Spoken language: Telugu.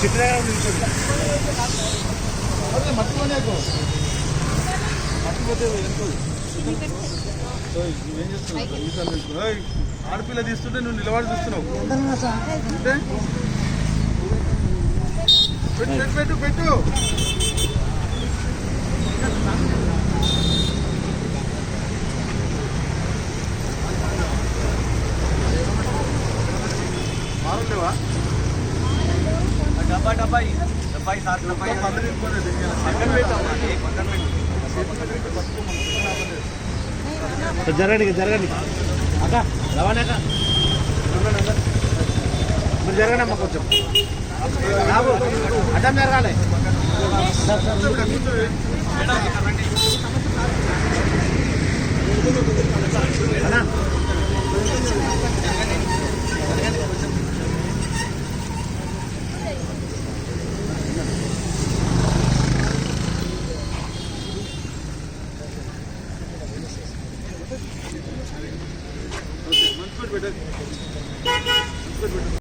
చెట్టు దగ్గర మట్టిపోనేకు మట్టిపోతే నువ్వేం చేస్తున్నావు? ఆడపిల్ల తీస్తుంటే నువ్వు నిలబడి చూస్తున్నావు. పెట్టు పెట్టు పెట్టు మారలేవా? డబ్బా డబ్బాయి డబ్బాయి సార్ డబ్బాయి జరగండి జరగండి అక్క రవాణా అక్క మీరు జరగండి అమ్మ కొంచెం బాబు అడ్డం జరగాలి. అన్నా మంచి పెట్టండి.